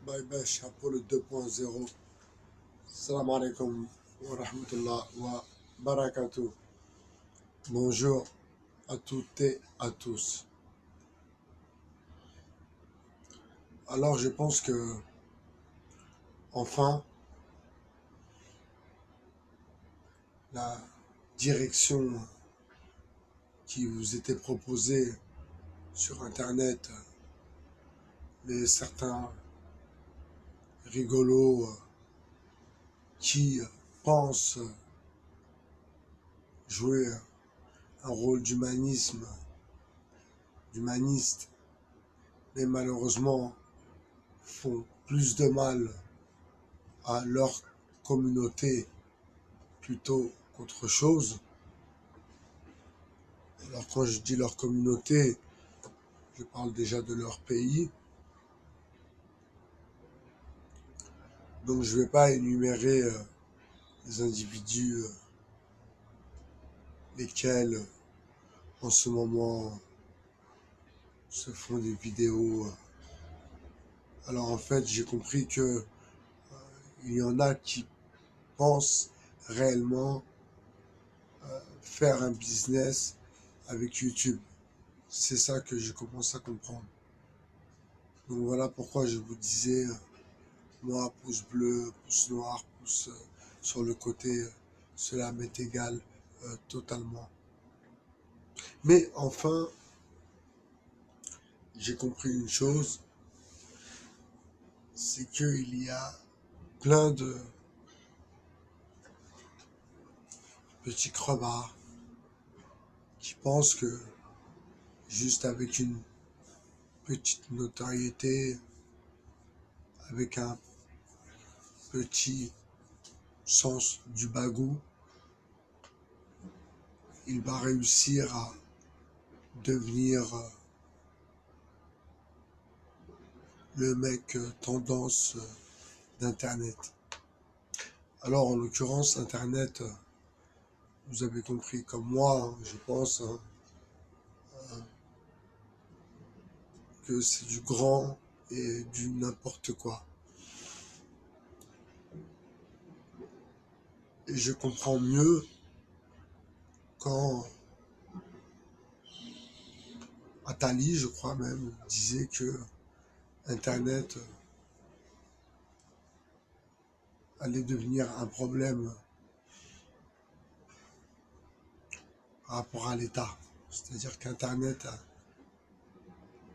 باي باشا بولو 2.0. السلام عليكم ورحمة الله وبركاته. Bonjour à toutes et à tous. Alors je pense que enfin la direction qui vous était proposée sur internet, les certains rigolos qui pensent jouer un rôle d'humaniste, mais malheureusement font plus de mal à leur communauté plutôt qu'autre chose. Alors quand je dis leur communauté, je parle déjà de leur pays. Donc je ne vais pas énumérer les individus lesquels en ce moment se font des vidéos. Alors en fait j'ai compris que il y en a qui pensent réellement faire un business avec YouTube. C'est ça que je commence à comprendre. Donc voilà pourquoi je vous disais, moi, pouce bleu, pouce noir, pouce sur le côté, cela m'est égal totalement. Mais enfin, j'ai compris une chose, c'est qu'il y a plein de petits crevards qui pensent que juste avec une petite notoriété, avec un petit sens du bagou, il va réussir à devenir le mec tendance d'Internet. Alors, en l'occurrence, Internet, vous avez compris comme moi, hein, je pense, hein, que c'est du grand et du n'importe quoi. Et je comprends mieux quand Attali, je crois même, disait que Internet allait devenir un problème par rapport à l'État. C'est-à-dire qu'Internet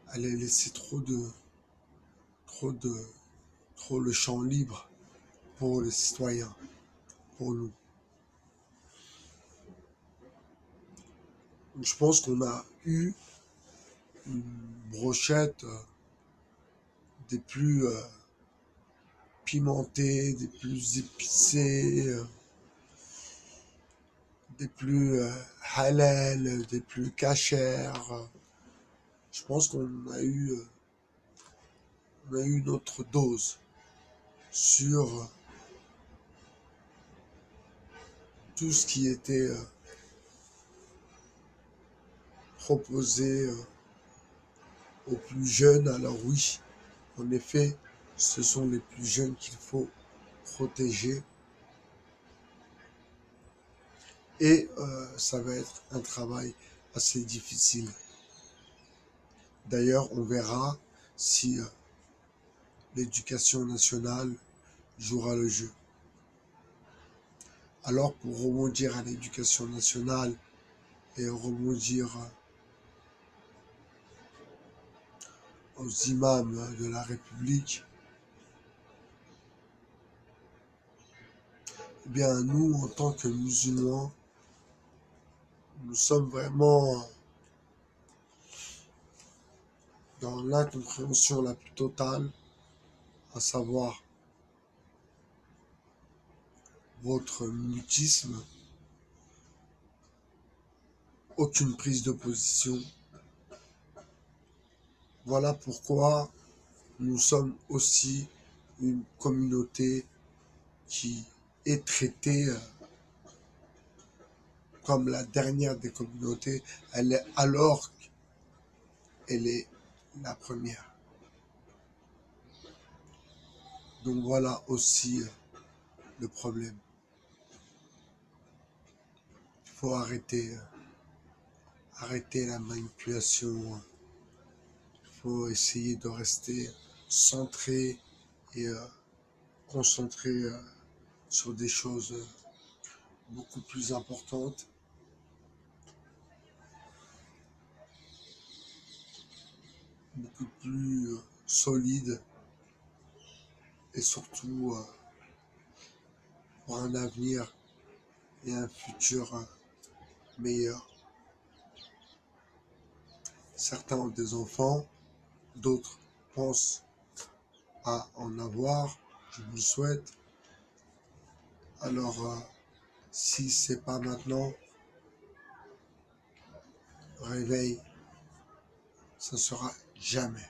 allait laisser trop de, trop le champ libre pour les citoyens, pour nous. Je pense qu'on a eu une brochette des plus pimentées, des plus épicées, des plus halal, des plus cachères. Je pense on a eu notre dose sur tout ce qui était proposé aux plus jeunes. Alors oui, en effet, ce sont les plus jeunes qu'il faut protéger. Et ça va être un travail assez difficile. D'ailleurs, on verra si l'éducation nationale jouera le jeu. Alors, pour rebondir à l'éducation nationale et rebondir aux imams de la République, eh bien, nous, en tant que musulmans, nous sommes vraiment dans l'incompréhension la plus totale, à savoir votre mutisme, aucune prise de position. Voilà pourquoi nous sommes aussi une communauté qui est traitée comme la dernière des communautés, alors qu'elle est la première. Donc voilà aussi le problème. Il faut arrêter la manipulation. Il faut essayer de rester centré et concentré sur des choses beaucoup plus importantes, beaucoup plus solides et surtout pour un avenir et un futur meilleur. Certains ont des enfants, d'autres pensent à en avoir, je vous le souhaite. Alors, si c'est pas maintenant, réveil, ça sera jamais.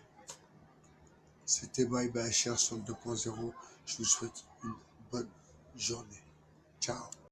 C'était Bye Bye Cher sur le 2.0. Je vous souhaite une bonne journée. Ciao.